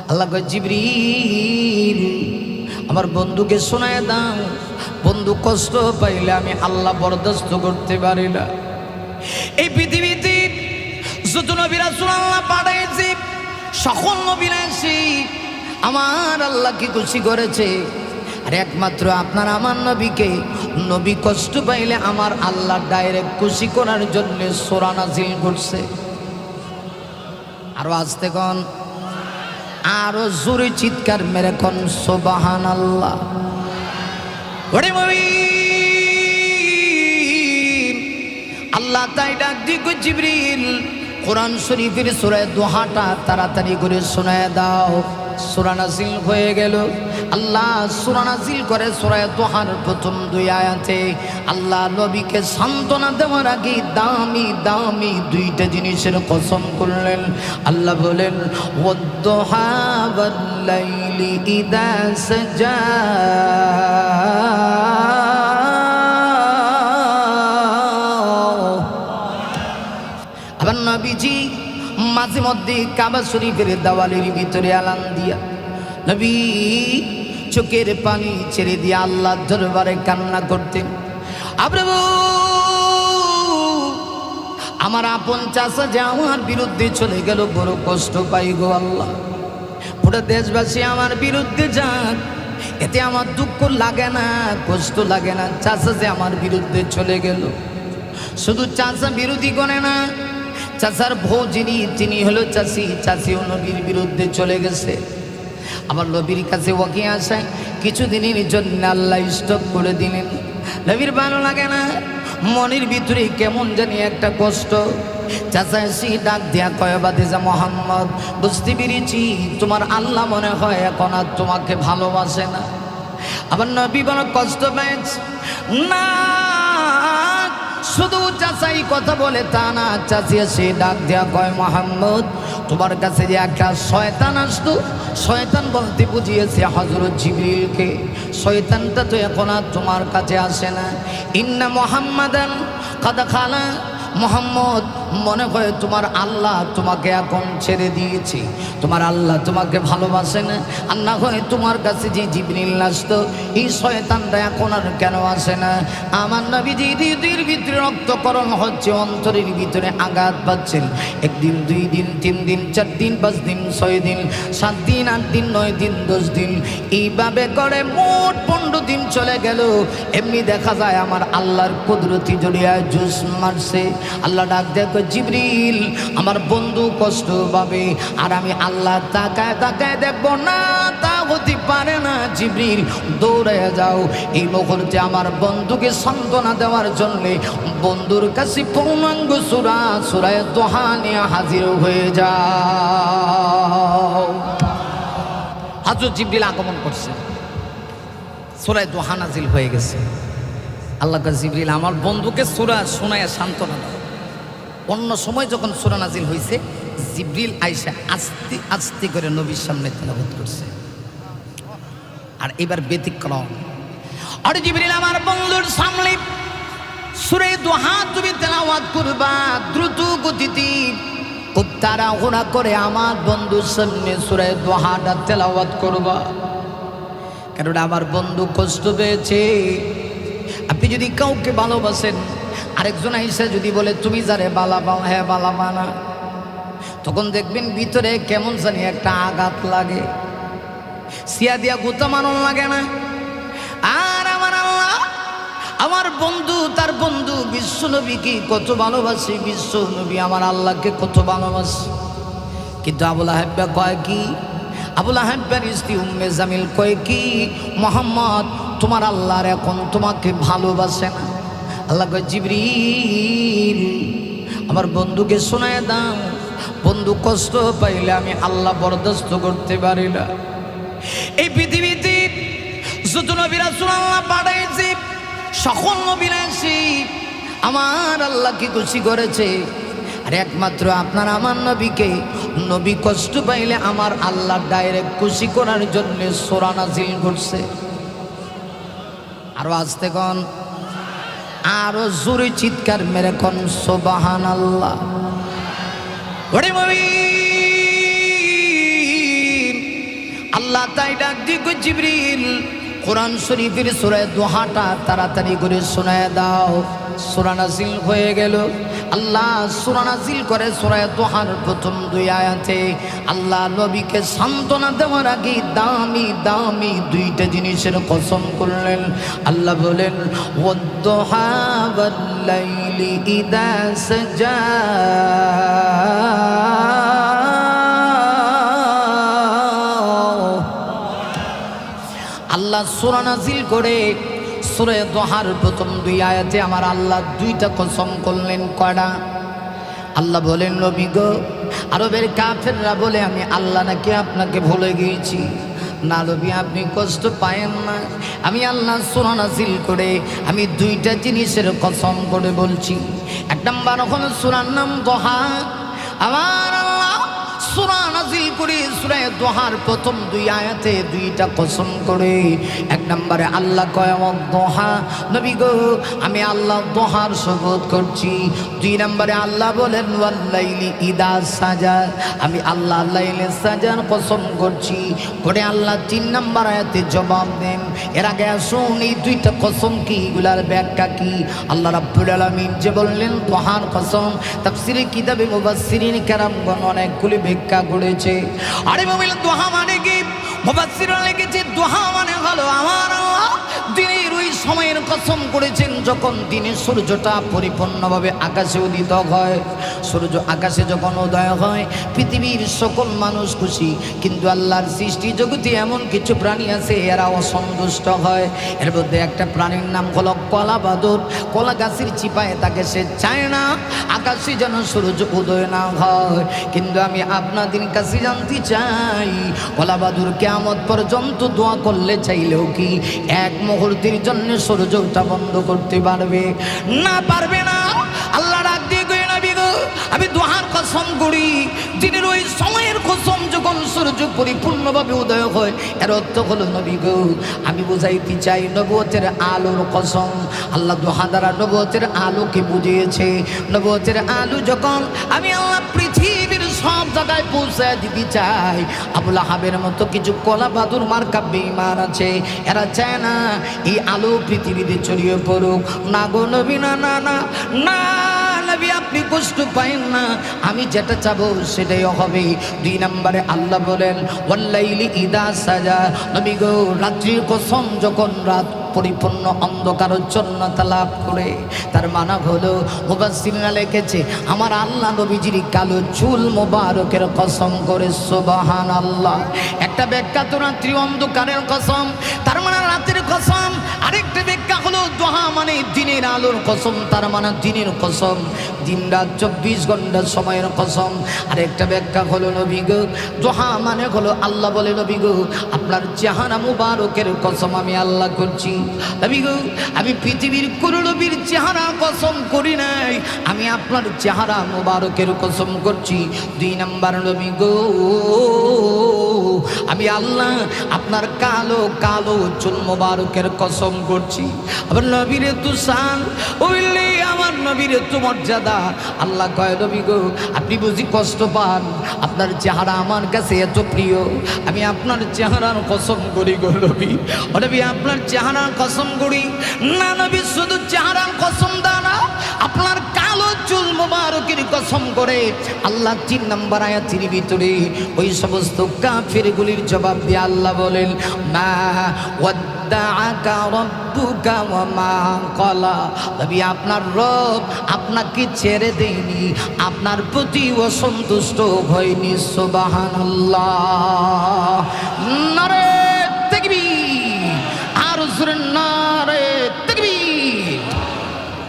আল্লাহ কয় জিবরিল আমার বন্ধুকে শোনায় দাও, বন্ধু কষ্ট পাইলে আমি আল্লাহ বরদাস্ত করতে পারি না। এই পৃথিবীতে যত নবী রাসূল আল্লাহ পাঠাইছে সকল নবীরা এসে আমার আল্লাহকে খুশি করেছে, আর একমাত্র আপনার আমার নবীকে নবী কষ্ট পাইলে আমার আল্লাহ ডাইরেক্ট খুশি করার জন্য সূরা নাজিল করছে। আরো আস্তে কোন, আরো জোরে চিৎকার মেরে কোন সুবহানাল্লাহ। ওরে মুমিন, আল্লাহ তাই ডাক দিও জিবরিল কোরআন শরীফের সূরা দোহাটা তাড়াতাড়ি করে শোনায় দাও। সূরা নাজিল হয়ে গেল। আল্লাহ সূরা নাজিল করে সূরা দোহার প্রথম 2 আয়াতে আল্লাহ নবীকে সান্ত্বনা দেওয়ার আগে দামি দামি 2টা জিনিসের কসম করলেন। আল্লাহ বলেন ওয়াদ-দুহা ওয়াল-লাইলি ইযা সাজা, আবার নবীজি মাঝে মধ্যে কাবা শরীফের দেওয়ালের ভিতরে আলান দিয়া নবী চোখের পানি ছেড়ে দিয়ে আল্লাহর দরবারে কান্না করতেন। আমার আপন চাচা যে আমার বিরুদ্ধে চলে গেল, বড় কষ্ট পাই গো আল্লাহ। পুরো দেশবাসী আমার বিরুদ্ধে যাক, এতে আমার দুঃখ লাগে না, কষ্ট লাগে না। চাচা যে আমার বিরুদ্ধে চলে গেল, শুধু চাচা বিরোধী করে না, চাচার বউ যিনি তিনি হলো চাচি, চাচিও নবীর বিরুদ্ধে চলে গেছে। আমার নবীর কাছে ওকে আসায় কিছুদিনের জন্য আল্লাহ স্টপ করে দিলেন। নবীর ভালো লাগে না, মনের ভিতরে কেমন জানি একটা কষ্ট। চাচা এসে ডাক দিয়া কয় বাতিজা মোহাম্মদ, বুঝতে পেরেছি তোমার আল্লাহ মনে হয় এখন আর তোমাকে ভালোবাসে না। আবার নবী বড় কষ্ট পেয়েছে না, শুধু চাচাই কথা বলে তা না, চাচি এসে ডাক দেয়া কয় মোহাম্মদ তোমার কাছে যে একটা শয়তান আসতো, শয়তান বলতে বুঝিয়েছে হযরত জিবরিলকে, শয়তানটা তো এখন আর তোমার কাছে আসে না। ইন্না মুহাম্মাদান কাদ খালা, মোহাম্মদ মনে হয় তোমার আল্লাহ তোমাকে এখন ছেড়ে দিয়েছে, তোমার আল্লাহ তোমাকে ভালোবাসে না। আর না হয় তোমার কাছে যে জিবরিল আসতো, এই শয়তানটা এখন আর কেন আসে না? আমার নবীজি হৃদয়ের ভিতরে রক্তকরণ হচ্ছে, অন্তরের ভিতরে আঘাত পাচ্ছেন। 1 দিন 2 দিন 3 দিন 4 দিন 5 দিন 6 দিন 7 দিন 8 দিন 9 দিন 10 দিন এইভাবে করে মোট 15 দিন চলে গেল। এমনি দেখা যায় আমার আল্লাহর কুদরতি জড়িয়ে জুস মারছে। আল্লাহ ডাক দেখো জিবরিল আমার বন্ধু কষ্ট পাবে, আর আমি আল্লাহ তাকায় তাকায় দেখবো না, তা হতে পারে না। জিবরিল দৌড়ে যাও, এই মুহূর্তে আমার বন্ধুকে সান্ত্বনা দেওয়ার জন্য বন্ধুর কাছে পূর্ণাঙ্গ সূরা সূরা দোহা নিয়ে হাজির হয়ে যাও। হযরত জিবরিল আগমন করছে, সূরা দোহা নাজিল হয়ে গেছে। আল্লাহ কয় জিবরিল আমার বন্ধুকে সূরা শোনায় সান্ত্বনা দাও। অন্য সময় যখন সূরা নাজিল হয়েছে, জিবরিল আয়েশা আস্তে আস্তে করে নবীর সামনে তেলাওয়াত করছে, আর এবার ব্যতিক্রম। আর জিবরিল আমার বন্ধুর সামনে সূরা দোহা তুমি তেলাওয়াত করবা দ্রুত গতিতে, খুব তাড়াহুড়া করে আমার বন্ধুর সামনে সূরা দোহাটা তেলাওয়াত করবা, কারণ আমার বন্ধু কষ্ট পেয়েছে। আপনি যদি কাউকে ভালোবাসেন, আরেকজন আইসা যদি বলে তুমি যারে বালা পাও, হ্যাঁ বালা মানা, তখন দেখবেন ভিতরে কেমন জানি একটা আঘাত লাগে, সিয়া দিয়া গোতা মানন লাগে না। আর আমার আল্লাহ আমার বন্ধু তার বন্ধু বিশ্ব নবীকে কত ভালোবাসে, বিশ্ব নবী আমার আল্লাহকে কত ভালোবাসে। কিন্তু আবুল আহাব্বা কয় কি, আবুল আহাব্বার স্ত্রী উম্মে জামিল কয় কি, মোহাম্মদ তোমার আল্লাহর এখন তোমাকে ভালোবাসে না। আল্লাহ কয় জিবরিল আমার বন্ধুকে শোনায় দাও, বন্ধু কষ্ট পাইলে আমি আল্লাহ বরদাস্ত করতে পারি না। এই পৃথিবীতে যত নবী রাসূল আল্লাহ পাঠাইছে সকল নবীরা এসে আমার আল্লাহকে খুশি করেছে, আর একমাত্র আপনার আমার নবীকে নবী কষ্ট পাইলে আমার আল্লাহ ডাইরেক্ট খুশি করার জন্য সূরা নাজিল করছে। আরো আস্তে কোন, আরো জোরে চিৎকার মেরে কোন সুবহানাল্লাহ। ওরে মুমিন, আল্লাহ তাই ডাক দিয়ে কই জিবরিল কোরআন শরীফের সূরা দোহাটা তাড়াতাড়ি করে শোনায় দাও। সূরা নাজিল হয়ে গেল। আল্লাহ সূরা নাজিল করে সূরা দোহার প্রথম 2 আয়াতে আল্লাহ নবীকে সান্ত্বনা দেওয়ার আগে দামি দামি 2টা জিনিসের কসম করলেন। আল্লাহ বলেন ওয়াদ-দুহা ওয়াল-লাইলি ইযা সাজা আল্লাহ সূরা নাজিল করে সূরা দোহার প্রথম 2 আয়াতে আমার আল্লাহ 2টা কসম করলেন। কয়টা? আল্লাহ বলেন নবী গো আরবের কাফেররা বলে আমি আল্লাহ নাকি আপনাকে ভুলে গিয়েছি। না নবী আপনি কষ্ট পায়েন না, আমি আল্লাহ সূরা নাজিল করে আমি 2টা জিনিসের কসম করে বলছি। 1 নাম্বার হলো সূরার নাম দোহা। আমার আল্লাহ সূরা নাজিল করে সূরা দোহার প্রথম 2 আয়াতে 2টা কসম করে 1 নম্বরে আল্লাহ কয় দোহা নবী গো আমি আল্লাহ দোহার শপথ করছি। 2 নম্বরে আল্লাহ বলেন ওয়াল লাইলি ইদা সাজা আমি আল্লাহ লাইলে সাজার কসম করছি করে আল্লাহ 3 নম্বর আয়াতে জবাব দেন। এর আগে আসুন এই 2টা কসম কি, এগুলার ব্যাখ্যা কি? আল্লাহ রাব্বুল আলামিন যে বললেন দোহার কসম, তাফসীরে কিতাবে মুফাসসিরিন কেরামগণ অনেকগুলি ব্যাখ্যা করেছে। আরে মুমিন দোহা মানে কি? মুফাসসিররা লিখেছে দোহা মানে হলো আমার আল্লাহ দিনের ওই সময়ের কসম করেছেন যখন দিনের সূর্যটা পরিপূর্ণভাবে আকাশে উদিত হয়। সূর্য আকাশে যখন উদয় হয় পৃথিবীর সকল মানুষ খুশি, কিন্তু আল্লাহর সৃষ্টি জগতে এমন কিছু প্রাণী আছে এরা অসন্তুষ্ট হয়। এর মধ্যে একটা প্রাণীর নাম হলো কলা বাদুর। কলা গাছের চিপায় তাকে সে চায় না আকাশে যেন সূর্য উদয় না হয়। কিন্তু আমি আপনাদের কাছে জানতে চাই কলা বাদুর কিয়ামত পর্যন্ত দোয়া করলে চাইলেও কি 1 মুহূর্তের জন্য সূর্য ওঠা বন্ধ করতে পারবে? না, পারবে না। আল্লাহ ডাক দিয়ে কই নবী গো আমি দোহার কসম করি দিনের ওই সময়ের কসম যখন সূর্য পরিপূর্ণভাবে উদয় হয়। এর অর্থ হলো নবী গো আমি বুঝাইতে চাই নবুয়তের আলোর কসম। আল্লাহ দোহা দ্বারা নবুয়তের আলোকে বুঝিয়েছে। নবুয়তের আলো যখন আমি আল্লাহ পৃথিবীর সব জায়গায় পৌঁছে দিতে চাই, আবুল আহাবের মতো কিছু কলা বাদুর মার্কা বেঈমান আছে, এরা চায় না এই আলো পৃথিবীতে ছড়িয়ে পড়ুক। না গো নবী, না না না না নবী আপনি কষ্ট পাইন না, আমি যেটা চাবো সেটাই হবে। 2 নম্বরে আল্লাহ বলেন ওয়াল্লাইলি ইদা সাজা নবী গো রাত্রির কসম যখন রাত পরিপূর্ণ অন্ধকারচ্ছন্নতা লাভ করে। তার মানে হলো মুফাসসিররা লিখেছে আমার আল্লাহ নবীজির কালো চুল মোবারকের কসম করে সুবহানাল্লাহ। একটা ব্যাখ্যা তো রাত্রি অন্ধকারের কসম, তার মানে রাতের কসম। আরেকটা ব্যাখ্যা হলো দোহা মানে দিনের আলোর কসম, তার মানে দিনের কসম, দিন রাত 24 ঘন্টা সময়ের কসম। আরেকটা ব্যাখ্যা হলো নবী গো দোহা মানে হলো আল্লাহ বলে নবী গো আপনার চেহারা মুবারকের কসম আমি আল্লাহ করছি। নবী গো আমি পৃথিবীর কোন নবীর চেহারা কসম করি নাই, আমি আপনার চেহারা মুবারকের কসম করছি। 2 নম্বর নবী গো আমি আল্লাহ আপনার কালো কালো চুল মোবারকের কসম করছি। আবার নবীর এত শান ওইলে আমার নবীর এত মর্যাদা। আল্লাহ কয় নবী গো আপনি বুঝি কষ্ট পান, আপনার চেহারা আমার কাছে এত প্রিয়, আমি আপনার চেহারার কসম করি গো নবী। ও নবী আপনার চেহারার কসম করি। না নবী শুধু চেহারার কসম দাও না, আপনার কালো চুল মোবারকের কসম করে আল্লাহ 3 নম্বর আয়াতের ভিতরে ওই সমস্ত কাফেরগুলির জবাব দিয়ে আল্লাহ বলেন মা ওয়াদ্দাআকা রাব্বুকা ওয়া মা ক্বালা নবী আপনার রব আপনাকে ছেড়ে দেয়নি, আপনার প্রতি অসন্তুষ্ট হয়নি। সুবহানাল্লাহ। নারে